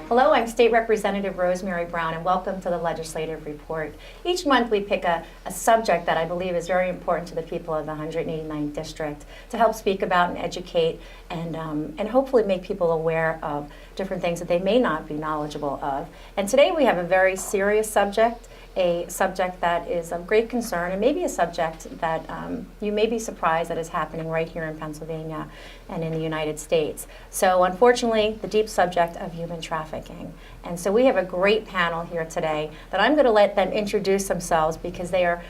Hello, I'm State Representative Rosemary Brown, and welcome to the Legislative Report. Each month we pick a subject that I believe is very important to the people of the 189th District to help speak about and educate and hopefully make people aware of different things that they may not be knowledgeable of. And today we have a very serious subject, a subject that is of great concern, and maybe a subject that you may be surprised that is happening right here in Pennsylvania and in the United States. So unfortunately, the deep subject of human trafficking. And so we have a great panel here today that I'm going to let them introduce themselves, because they are,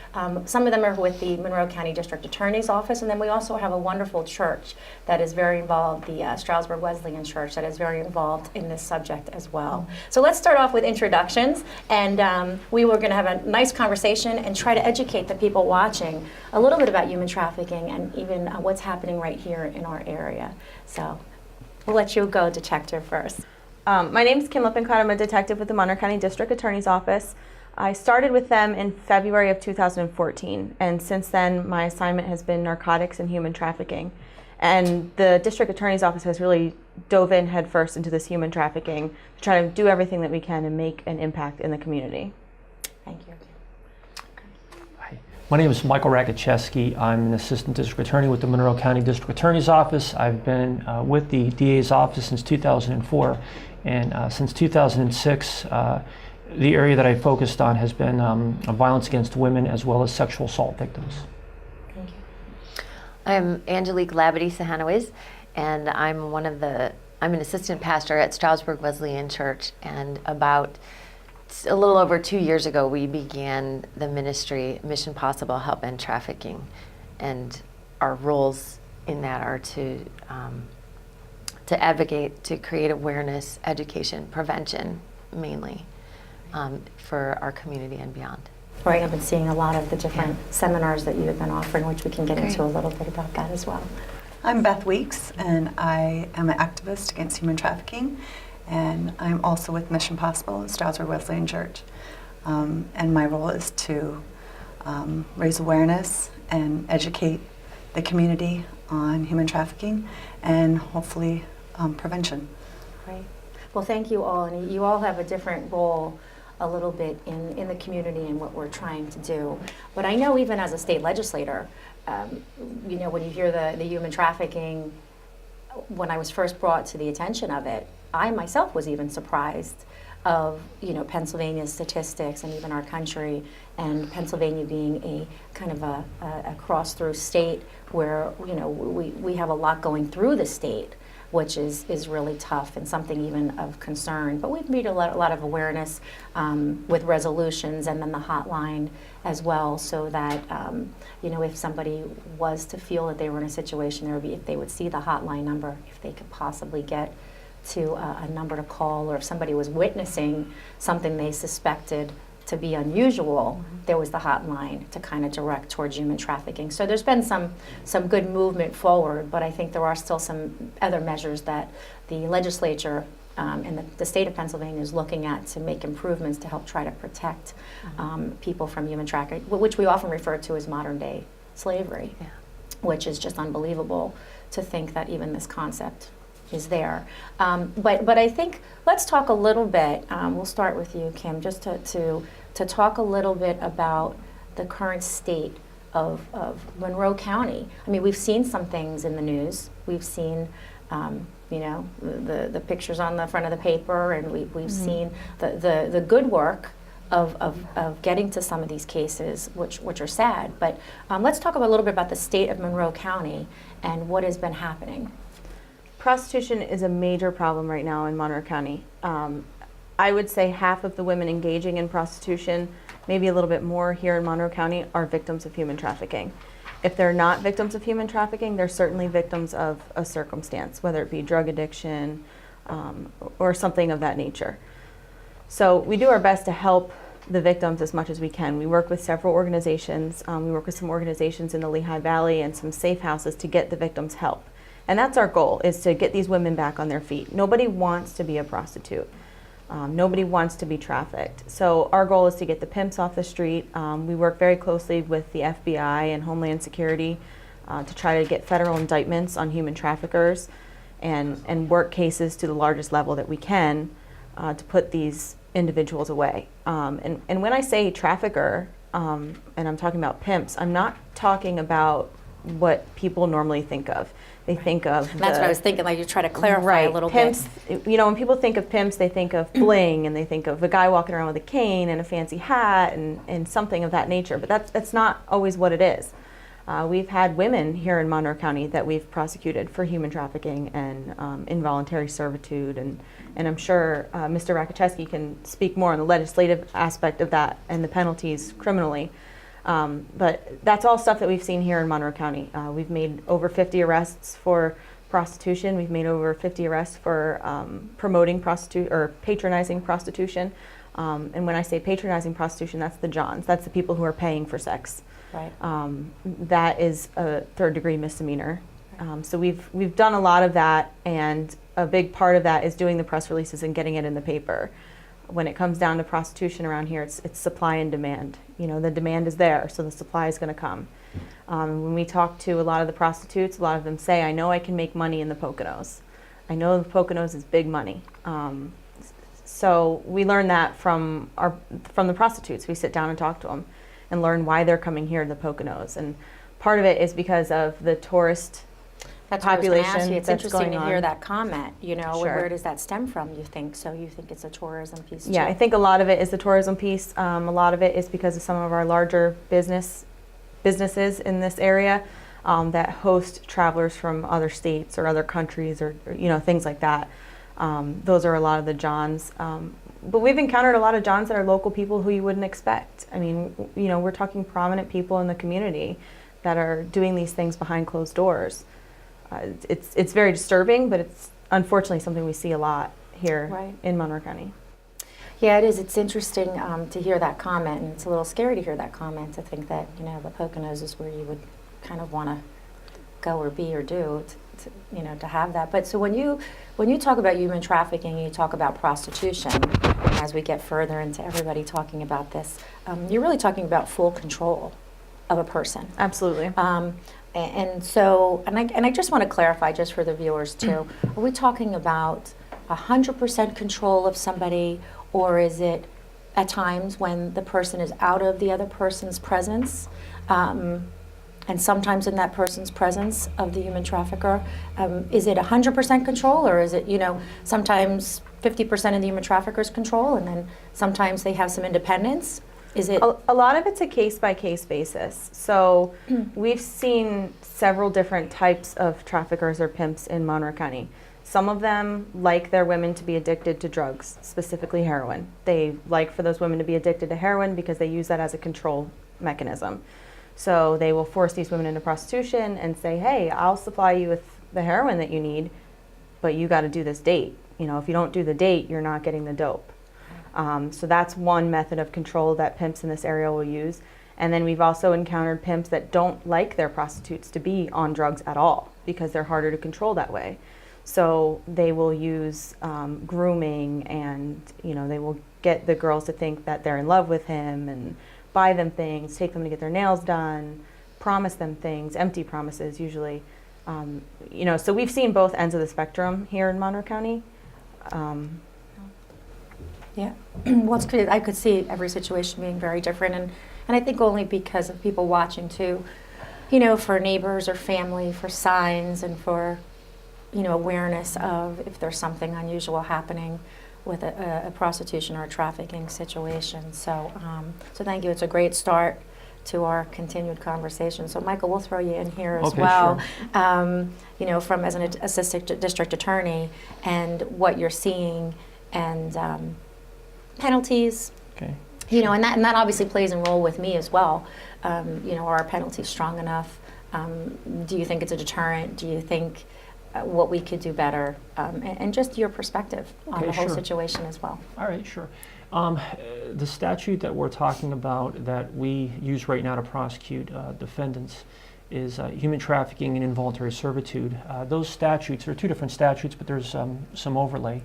some of them are with the Monroe County District Attorney's Office, and then we also have a wonderful church that is very involved, the Stroudsburg Wesleyan Church, that is very involved in this subject as well. So let's start off with introductions, and we were going to have a nice conversation and try to educate the people watching a little bit about human trafficking and even what's happening right here in our area. So we'll let you go, Detective, first. My name is Kim Lippincott. I'm a detective with the Monroe County District Attorney's Office. I started with them in February of 2014, and since then my assignment has been narcotics and human trafficking. And the District Attorney's Office has really dove in headfirst into this human trafficking to try to do everything that we can and make an impact in the community. Thank you. Hi. My name is Michael Rakoczewski. I'm an Assistant District Attorney with the Monroe County District Attorney's Office. I've been with the DA's office since 2004, and since 2006, the area that I focused on has been violence against women as well as sexual assault victims. Thank you. I'm Angelique Labadie-Sahanowiz, and I'm an assistant pastor at Stroudsburg Wesleyan Church, and about a little over 2 years ago, we began the ministry Mission Possible Help End Trafficking, and our roles in that are to advocate, to create awareness, education, prevention, mainly for our community and beyond. Right, I've been seeing a lot of the different seminars that you have been offering, which we can get into a little bit about that as well. I'm Beth Weeks, and I am an activist against human trafficking. And I'm also with Mission Possible at Stroudsburg Wesleyan Church. And my role is to raise awareness and educate the community on human trafficking and hopefully prevention. Great. Well, thank you all. And you all have a different role a little bit in the community and what we're trying to do. But I know even as a state legislator, you know, when you hear the human trafficking, when I was first brought to the attention of it, I myself was even surprised of, you know, Pennsylvania's statistics and even our country, and Pennsylvania being a kind of a cross-through state where, you know, we have a lot going through the state, which is really tough and something even of concern. But we've made a lot of awareness with resolutions and then the hotline as well, so that you know, if somebody was to feel that they were in a situation, there would be, if they would see the hotline number, if they could possibly get to a number to call, or if somebody was witnessing something they suspected to be unusual, there was the hotline to kind of direct towards human trafficking. So there's been some good movement forward, but I think there are still some other measures that the legislature and the state of Pennsylvania is looking at to make improvements to help try to protect people from human trafficking, which we often refer to as modern day slavery, which is just unbelievable to think that even this concept is there. But I think let's talk a little bit, we'll start with you, Kim, just to talk a little bit about the current state of Monroe County. I mean, we've seen some things in the news. We've seen, you know, the pictures on the front of the paper, and we've seen the good work of getting to some of these cases, which are sad. But let's talk a little bit about the state of Monroe County and what has been happening. Prostitution is a major problem right now in Monroe County. I would say half of the women engaging in prostitution, maybe a little bit more here in Monroe County, are victims of human trafficking. If they're not victims of human trafficking, they're certainly victims of a circumstance, whether it be drug addiction or something of that nature. So we do our best to help the victims as much as we can. We work with several organizations. We work with some organizations in the Lehigh Valley and some safe houses to get the victims help. And that's our goal, is to get these women back on their feet. Nobody wants to be a prostitute. Nobody wants to be trafficked. So our goal is to get the pimps off the street. We work very closely with the FBI and Homeland Security to try to get federal indictments on human traffickers and work cases to the largest level that we can. to put these individuals away. And when I say trafficker, and I'm talking about pimps, I'm not talking about what people normally think of. They think of That's what I was thinking, like you try to clarify right, a little pimps, bit. you know, when people think of pimps, they think of bling, and they think of a guy walking around with a cane and a fancy hat and something of that nature, but that's not always what it is. We've had women here in Monroe County that we've prosecuted for human trafficking and involuntary servitude, and I'm sure Mr. Rakoczewski can speak more on the legislative aspect of that and the penalties criminally. But that's all stuff that we've seen here in Monroe County. We've made over 50 arrests for prostitution. We've made over 50 arrests for promoting prostitution or patronizing prostitution. And when I say patronizing prostitution, that's the Johns. That's the people who are paying for sex. Right. That is a third-degree misdemeanor. So we've done a lot of that, and a big part of that is doing the press releases and getting it in the paper. When it comes down to prostitution around here, it's supply and demand. You know, the demand is there, so the supply is going to come. When we talk to a lot of the prostitutes, a lot of them say, I know I can make money in the Poconos. I know the Poconos is big money. So we learn that from the prostitutes. We sit down and talk to them and learn why they're coming here to the Poconos. And part of it is because of the tourist That's what I was gonna population ask you. It's that's interesting going to hear on. that comment, you know, Sure. where does that stem from, you think? So you think it's a tourism piece too? Yeah, I think a lot of it is the tourism piece. A lot of it is because of some of our larger businesses in this area that host travelers from other states or other countries or you know, things like that. Those are a lot of the Johns. But we've encountered a lot of Johns that are local people who you wouldn't expect. I mean, you know, we're talking prominent people in the community that are doing these things behind closed doors. It's very disturbing, but it's unfortunately something we see a lot here Right. in Monroe County. Yeah, it is. It's interesting to hear that comment, and it's a little scary to hear that comment, to think that, you know, the Poconos is where you would kind of want to go or be or do, you know, to have that. But so when you talk about human trafficking, you talk about prostitution, as we get further into everybody talking about this, you're really talking about full control of a person. Absolutely. And so, and I just want to clarify, just for the viewers too, are we talking about 100% control of somebody, or is it at times when the person is out of the other person's presence, and sometimes in that person's presence of the human trafficker, is it 100% control, or is it, you know, sometimes 50% of the human trafficker's control, and then sometimes they have some independence? Is it? A lot of it's a case-by-case basis. So we've seen several different types of traffickers or pimps in Monroe County. Some of them like their women to be addicted to drugs, specifically heroin. They like for those women to be addicted to heroin because they use that as a control mechanism. So they will force these women into prostitution and say, hey, I'll supply you with the heroin that you need, but you got to do this date. You know, if you don't do the date, you're not getting the dope. So that's one method of control that pimps in this area will use. And then we've also encountered pimps that don't like their prostitutes to be on drugs at all because they're harder to control that way. So they will use grooming, and you know, they will get the girls to think that they're in love with him and buy them things, take them to get their nails done, promise them things, empty promises usually. You know, so we've seen both ends of the spectrum here in Monroe County. Yeah, well, it's good. I could see every situation being very different, and I think only because of people watching too, you know, for neighbors or family, for signs, and for, you know, awareness of if there's something unusual happening with a prostitution or a trafficking situation. So, so thank you. It's a great start to our continued conversation. So, Michael, we'll throw you in here as Okay, well. sure. You know, from as an assistant district attorney, and what you're seeing, and penalties. Okay. You know, and that obviously plays a role with me as well. You know, are our penalties strong enough? Do you think it's a deterrent? Do you think what we could do better? And just your perspective on Okay, the whole sure. situation as well. All right, sure. The statute that we're talking about that we use right now to prosecute defendants is human trafficking and involuntary servitude. Those statutes, there are two different statutes, but there's some overlay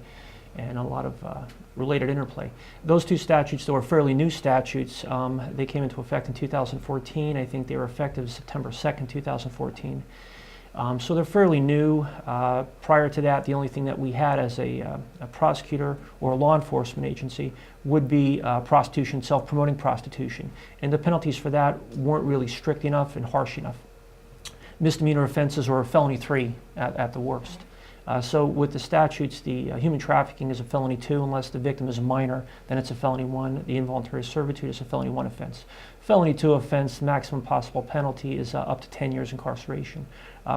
and a lot of related interplay. Those two statutes, though, are fairly new statutes. They came into effect in 2014. I think they were effective September 2nd, 2014. So they're fairly new. Prior to that, the only thing that we had as a prosecutor or a law enforcement agency would be prostitution, self-promoting prostitution. And the penalties for that weren't really strict enough and harsh enough. Misdemeanor offenses or felony 3 at the worst. So with the statutes, the human trafficking is a felony 2 unless the victim is a minor, then it's a felony 1. The involuntary servitude is a felony 1 offense. Felony 2 offense, maximum possible penalty is up to 10 years incarceration.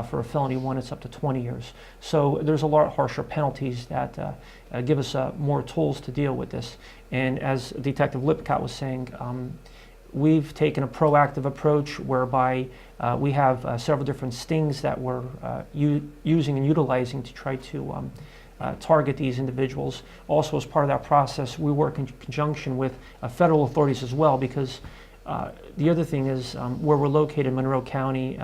For a felony 1, it's up to 20 years. So there's a lot harsher penalties that give us more tools to deal with this. And as Detective Lippincott was saying, we've taken a proactive approach whereby we have several different stings that we're using and utilizing to try to target these individuals. Also, as part of that process, we work in conjunction with federal authorities as well, because the other thing is where we're located in Monroe County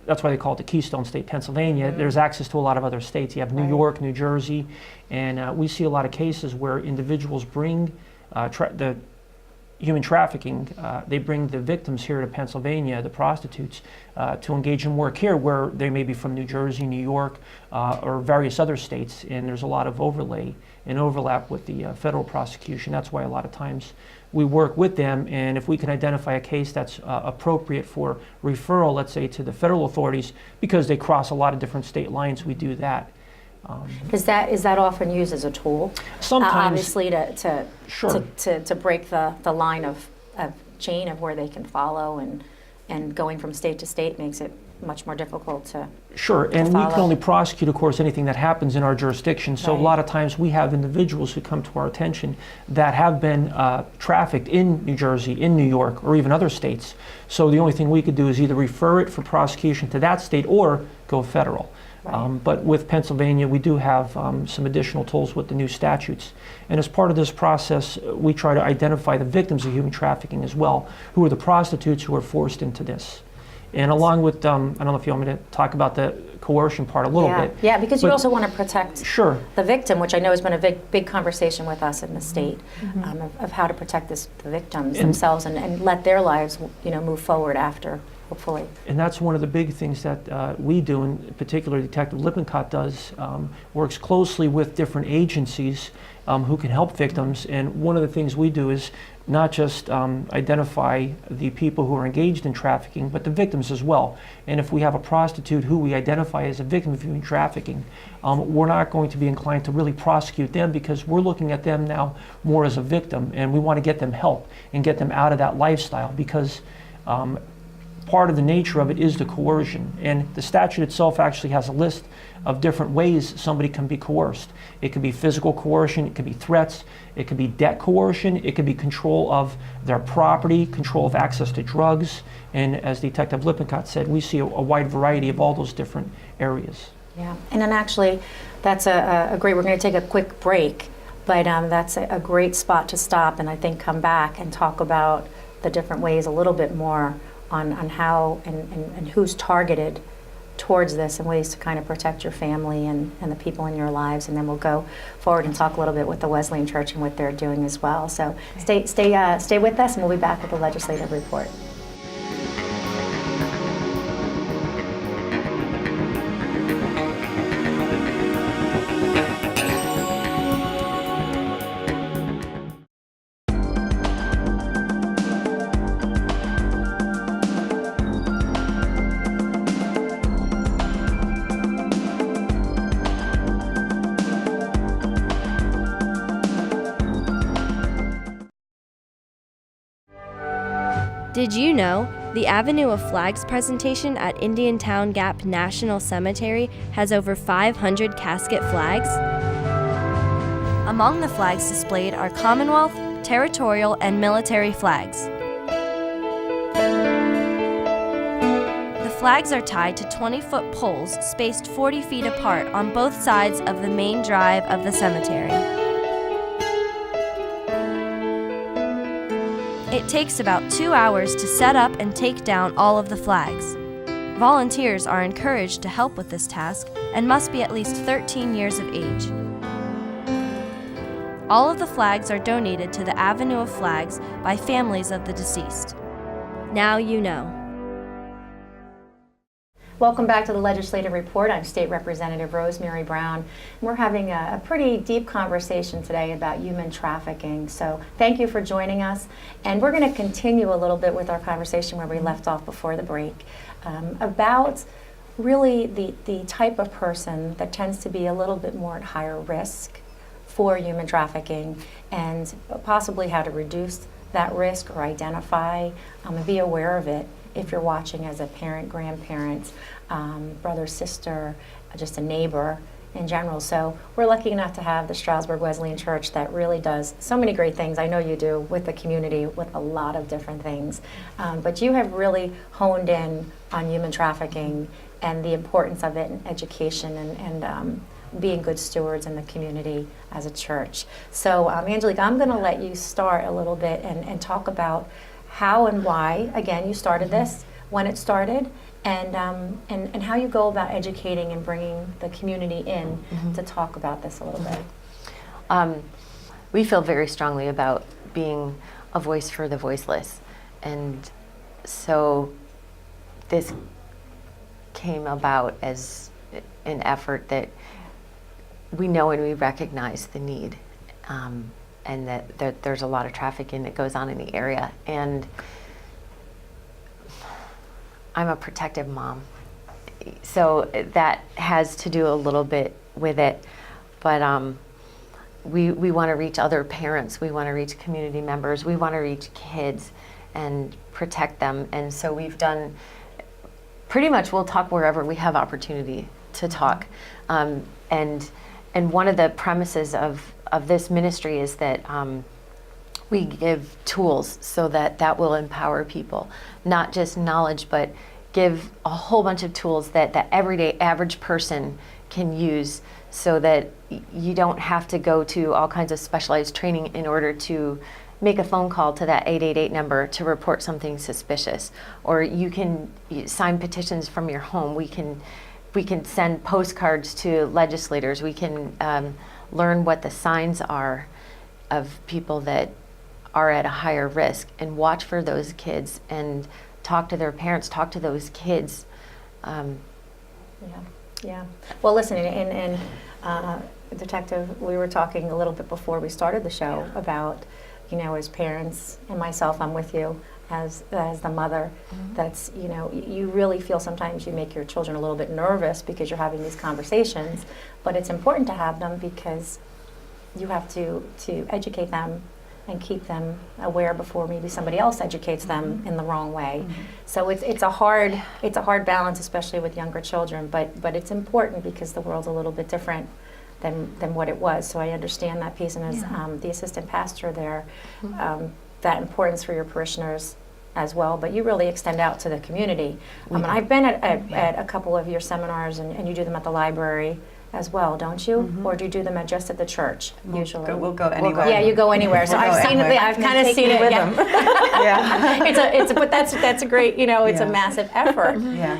that's why they call it the Keystone State, Pennsylvania. There's access to a lot of other states. You have New York, New Jersey, and we see a lot of cases where individuals bring the human trafficking, they bring the victims here to Pennsylvania, the prostitutes, to engage in work here where they may be from New Jersey, New York, or various other states, and there's a lot of overlay and overlap with the federal prosecution. That's why a lot of times we work with them, and if we can identify a case that's appropriate for referral, let's say to the federal authorities, because they cross a lot of different state lines, we do that. Is that often used as a tool? Sometimes, obviously, sure. to break the line of chain of where they can follow, and going from state to state makes it much more difficult to. Sure, and we follow. can only prosecute, of course, anything that happens in our jurisdiction. So a lot of times we have individuals who come to our attention that have been trafficked in New Jersey, in New York, or even other states. So the only thing we could do is either refer it for prosecution to that state or go federal. But with Pennsylvania, we do have some additional tools with the new statutes. And as part of this process, we try to identify the victims of human trafficking as well, who are the prostitutes who are forced into this. And along with, I don't know if you want me to talk about the coercion part a little bit. Yeah, because you also want to protect Sure. the victim, which I know has been a big conversation with us in the state, of how to protect the victims themselves and let their lives, move forward after, hopefully. And that's one of the big things that we do, in particular Detective Lippincott does, works closely with different agencies who can help victims. And one of the things we do is not just identify the people who are engaged in trafficking, but the victims as well. And if we have a prostitute who we identify as a victim of human trafficking, we're not going to be inclined to really prosecute them, because we're looking at them now more as a victim, and we want to get them help and get them out of that lifestyle, because part of the nature of it is the coercion. And the statute itself actually has a list of different ways somebody can be coerced. It could be physical coercion, it could be threats, it could be debt coercion, it could be control of their property, control of access to drugs. And as Detective Lippincott said, we see a wide variety of all those different areas. Yeah, and then actually, that's a great, we're going to take a quick break, but that's a great spot to stop, and I think come back and talk about the different ways a little bit more on how and who's targeted towards this, and ways to kind of protect your family and the people in your lives. And then we'll go forward and talk a little bit with the Wesleyan Church and what they're doing as well. So stay with us, and we'll be back with the legislative report. Did you know the Avenue of Flags presentation at Indiantown Gap National Cemetery has over 500 casket flags? Among the flags displayed are Commonwealth, territorial, and military flags. The flags are tied to 20-foot poles spaced 40 feet apart on both sides of the main drive of the cemetery. It takes about 2 hours to set up and take down all of the flags. Volunteers are encouraged to help with this task and must be at least 13 years of age. All of the flags are donated to the Avenue of Flags by families of the deceased. Now you know. Welcome back to the Legislative Report. I'm State Representative Rosemary Brown. We're having a pretty deep conversation today about human trafficking. So thank you for joining us. And we're going to continue a little bit with our conversation where we left off before the break about really the type of person that tends to be a little bit more at higher risk for human trafficking, and possibly how to reduce that risk or identify and be aware of it if you're watching as a parent, grandparent, brother, sister, just a neighbor in general. So we're lucky enough to have the Stroudsburg Wesleyan Church that really does so many great things. I know you do with the community with a lot of different things. But you have really honed in on human trafficking and the importance of it in education and being good stewards in the community as a church. So Angelique, I'm going to let you start a little bit and talk about how and why, again, you started this, when it started, and how you go about educating and bringing the community in to talk about this a little bit. We feel very strongly about being a voice for the voiceless. And so this came about as an effort that we know and we recognize the need. And that there's a lot of trafficking that goes on in the area. And I'm a protective mom, so that has to do a little bit with it. But we want to reach other parents, we want to reach community members, we want to reach kids and protect them. And so we've done, pretty much we'll talk wherever we have opportunity to talk. And one of the premises of this ministry is that we give tools so that will empower people, not just knowledge, but give a whole bunch of tools that the everyday average person can use, so that you don't have to go to all kinds of specialized training in order to make a phone call to that 888 number to report something suspicious. Or you can sign petitions from your home. We can send postcards to legislators. We can learn what the signs are of people that are at a higher risk and watch for those kids and talk to their parents, talk to those kids. Yeah. Well, listen, and Detective, we were talking a little bit before we started the show about, as parents, and myself, I'm with you, as the mother, that's, you really feel sometimes you make your children a little bit nervous because you're having these conversations, but it's important to have them because you have to educate them and keep them aware before maybe somebody else educates them in the wrong way. So it's a hard balance, especially with younger children, but it's important because the world's a little bit different than what it was. So I understand that piece, and as the assistant pastor there, that importance for your parishioners as well, but you really extend out to the community. And I've been at a couple of your seminars, and you do them at the library as well, don't you? Or do you do them just at the church usually? We'll go anywhere. Yeah, you go anywhere. So I've seen it. I've kind of seen it with them. Yeah. But that's a great. It's a massive effort. Yeah.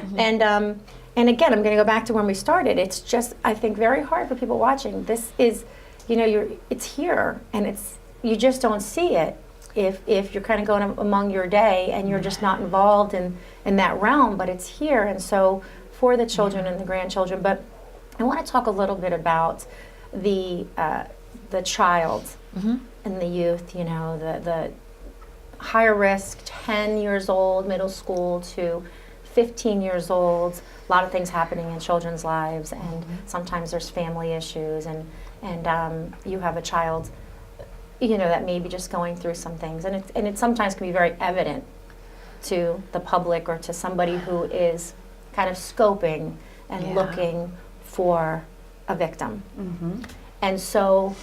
And again, I'm going to go back to when we started. It's just, I think, very hard for people watching. This is, it's here, and you just don't see it if you're kind of going among your day and you're just not involved in that realm. But it's here, and so for the children and the grandchildren. But I want to talk a little bit about the child and the youth. The higher risk, 10 years old, middle school to 15 years old. A lot of things happening in children's lives, and sometimes there's family issues, and you have a child, that may be just going through some things, and it sometimes can be very evident to the public or to somebody who is kind of scoping and looking for a victim. And so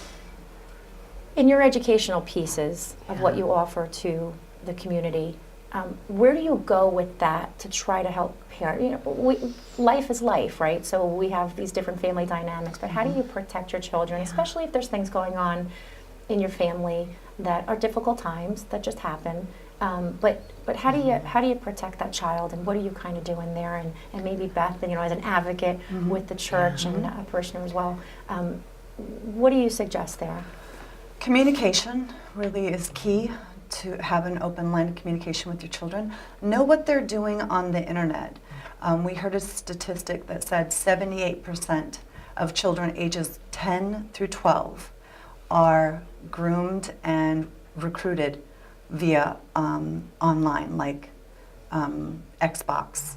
in your educational pieces of what you offer to the community, where do you go with that to try to help parents? Life is life, right? So we have these different family dynamics, but how do you protect your children, especially if there's things going on in your family that are difficult times that just happen? But how do you protect that child, and what do you kind of do in there? And maybe Beth, as an advocate with the church and a parishioner as well, what do you suggest there? Communication really is key. To have an open line of communication with your children. Know what they're doing on the internet. We heard a statistic that said 78% of children ages 10 through 12 are groomed and recruited via online, like Xbox.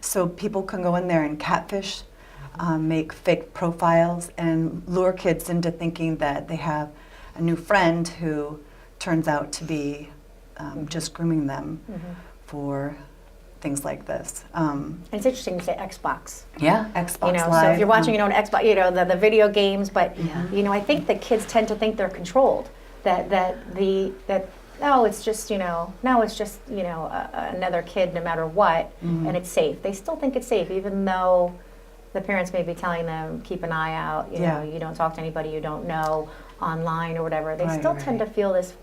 So people can go in there and catfish, make fake profiles, and lure kids into thinking that they have a new friend who turns out to be just grooming them for things like this. And it's interesting to say Xbox. Yeah, Xbox You know, Live. so if you're watching it on Xbox, you know, the video games, but Yeah. you know, I think the kids tend to think they're controlled. That no, it's just, you know, no, it's just, you know, another kid no matter what, and it's safe. They still think it's safe, even though the parents may be telling them, keep an eye out, you know, you don't talk to anybody you don't know online or whatever. They Right, still tend to right. feel this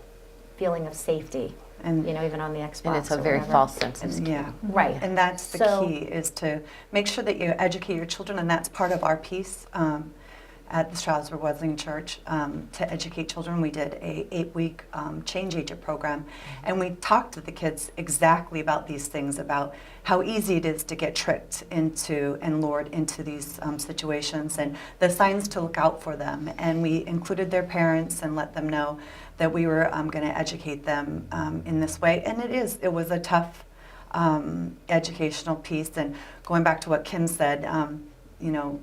feeling of safety, And you know, even on the Xbox. And it's a or very whatever. false sense of security. yeah. Right. And that's the So- key, is to make sure that you educate your children, and that's part of our piece at the Stroudsburg Wesleyan Church to educate children. We did a 8-week change agent program, and we talked to the kids exactly about these things, about how easy it is to get tricked into and lured into these situations, and the signs to look out for them. And we included their parents and let them know that we were going to educate them in this way. And it was a tough educational piece. And going back to what Kim said, you know,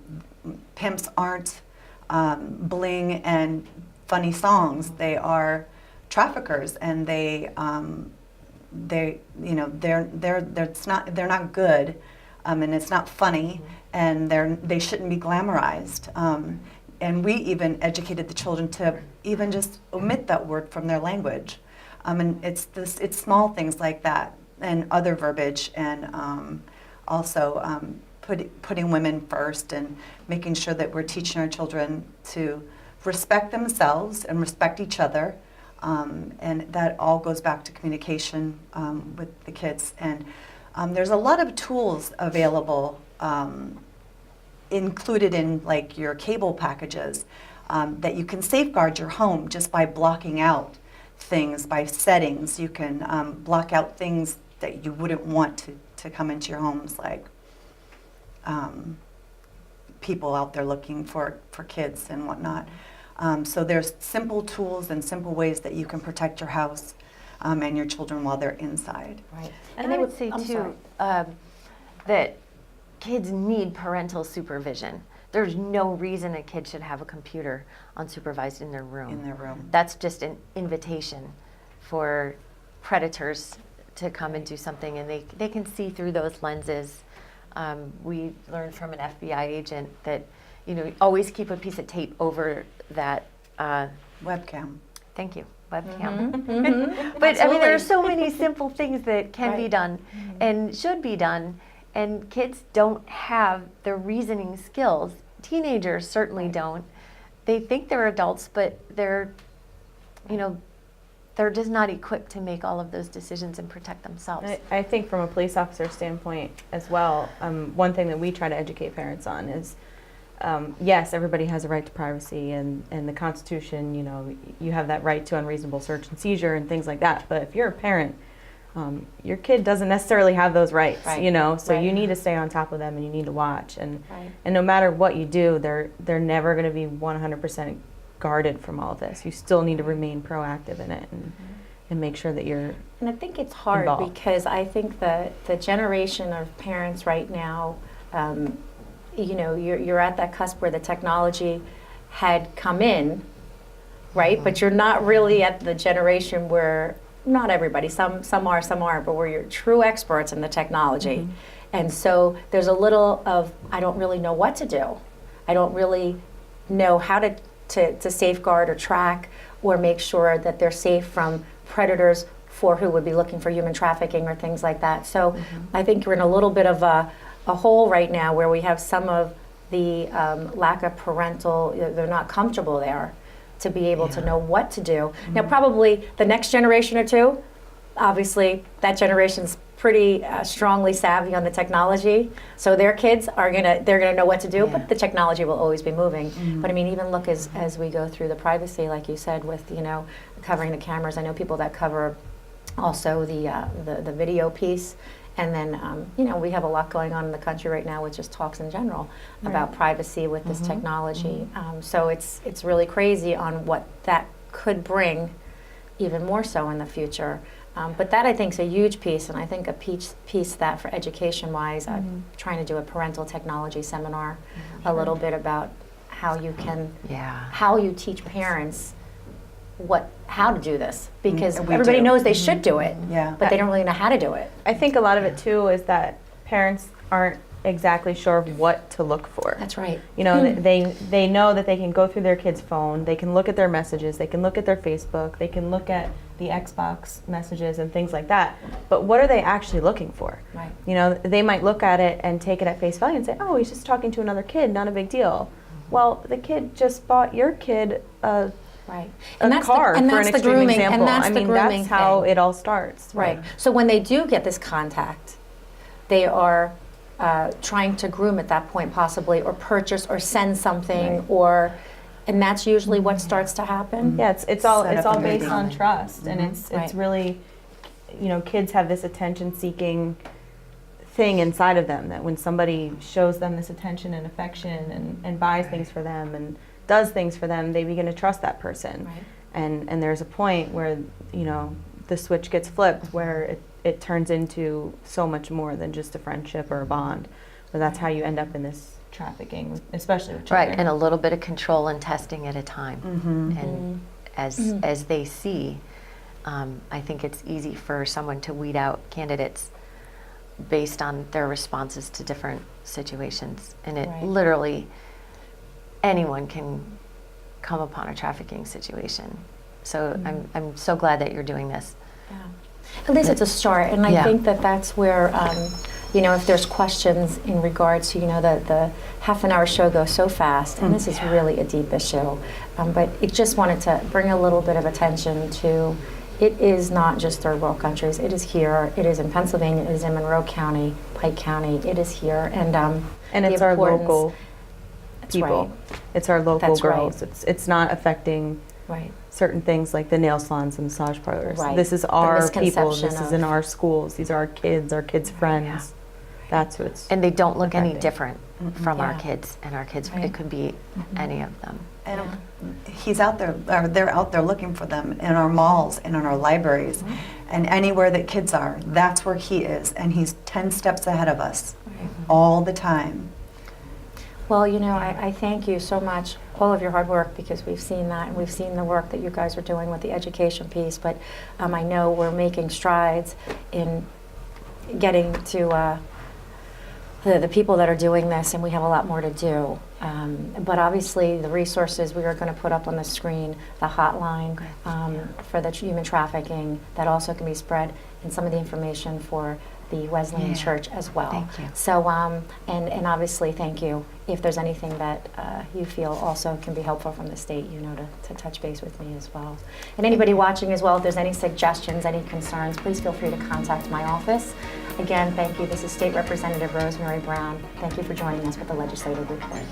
pimps aren't bling and funny songs. They are traffickers, and they're not good, and it's not funny, and they shouldn't be glamorized. And we even educated the children to even just omit that word from their language. And it's small things like that, and other verbiage, and also putting women first, and making sure that we're teaching our children to respect themselves and respect each other. And that all goes back to communication with the kids. And there's a lot of tools available included in like your cable packages that you can safeguard your home just by blocking out things, by settings. You can block out things that you wouldn't want to come into your homes, like people out there looking for kids and whatnot. So there's simple tools and simple ways that you can protect your house and your children while they're inside. Right. And they I would say I'm too sorry. that kids need parental supervision. There's no reason a kid should have a computer unsupervised in their room. In their room. That's just an invitation for predators to come and do something, and they can see through those lenses. We learned from an FBI agent that, you know, always keep a piece of tape over that. Webcam. Thank you, webcam. But I mean, there are so many simple things that can be Right. done and should be done, and kids don't have the reasoning skills. Teenagers certainly don't. They think they're adults, but they're just not equipped to make all of those decisions and protect themselves. I think from a police officer standpoint as well, one thing that we try to educate parents on is, yes, everybody has a right to privacy, and the Constitution, you know, you have that right to unreasonable search and seizure and things like that. But if you're a parent, your kid doesn't necessarily have those rights, Right. you know, so Right. you need to stay on top of them, and you need to watch. And Right. and no matter what you do, they're never going to be 100% guarded from all of this. You still need to remain proactive in it, and make sure that you're And I think it's hard involved. because I think that the generation of parents right now, you know, you're at that cusp where the technology had come in, right? But you're not really at the generation where, not everybody, some aren't, but where you're true experts in the technology. And so there's a little of, I don't really know what to do. I don't really know how to safeguard or track or make sure that they're safe from predators for who would be looking for human trafficking or things like that. So I think we're in a little bit of a hole right now where we have some of the lack of parental, they're not comfortable there to be able to know what to do. Now probably the next generation or two, obviously that generation's pretty strongly savvy on the technology, so their kids they're gonna know what to do, but the technology will always be moving. But I mean, even look as we go through the privacy, like you said, with, you know, covering the cameras. I know people that cover also the video piece, And then, we have a lot going on in the country right now with just talks in general about privacy with this technology. So it's really crazy on what that could bring, even more so in the future. But that, I think, is a huge piece, and I think a piece that for education-wise, I'm trying to do a parental technology seminar, a little bit about how you can, how you teach parents how to do this, because everybody knows they should do it, but they don't really know how to do it. I think a lot of it too is that parents aren't exactly sure of what to look for. That's right. They know that they can go through their kid's phone, they can look at their messages, they can look at their Facebook, they can look at the Xbox messages and things like that. But what are they actually looking for? Right. They might look at it and take it at face value and say, oh, he's just talking to another kid, not a big deal. Well, the kid just bought your kid a car, for an extreme example. That's how it all starts. Right. So when they do get this contact, they are trying to groom at that point possibly, or purchase or send something, and that's usually what starts to happen. Yeah, it's all based on trust, and it's really, kids have this attention-seeking thing inside of them, that when somebody shows them this attention and affection and buys things for them and does things for them, they begin to trust that person. Right. And there's a point where, the switch gets flipped, where it turns into so much more than just a friendship or a bond. But that's how you end up in this trafficking, especially with children. Right, and a little bit of control and testing at a time. And as they see, I think it's easy for someone to weed out candidates based on their responses to different situations. And it literally, anyone can come upon a trafficking situation. So I'm so glad that you're doing this. Yeah. At least it's a start, and I think that's where, if there's questions in regards to, the half an hour show goes so fast, and this is really a deep issue, but it just wanted to bring a little bit of attention to, it is not just third world countries, it is here, it is in Pennsylvania, it is in Monroe County, Pike County, it is here, and it's our local people. Right. It's our local That's girls. right. It's not affecting certain things like the nail salons and massage parlors. Right. This is our people. misconception This is in our schools. These are our kids' friends. That's who it's. And they don't look any affecting. different from our Yeah. kids and our kids. Right. It could be any of them. And he's out there, or they're out there looking for them in our malls and in our libraries, and anywhere that kids are, that's where he is, and he's 10 steps ahead of us all the time. Well, I thank you so much, all of your hard work, because we've seen that, and we've seen the work that you guys are doing with the education piece, but I know we're making strides in getting to the people that are doing this, and we have a lot more to do. But obviously, the resources we are going to put up on the screen, the hotline for the human trafficking, that also can be spread, and some of the information for the Wesleyan Church as well. Thank you. So, and obviously, thank you. If there's anything that you feel also can be helpful from the state, to touch base with me as well. And anybody watching as well, if there's any suggestions, any concerns, please feel free to contact my office. Again, thank you. This is State Representative Rosemary Brown. Thank you for joining us with the Legislative Report.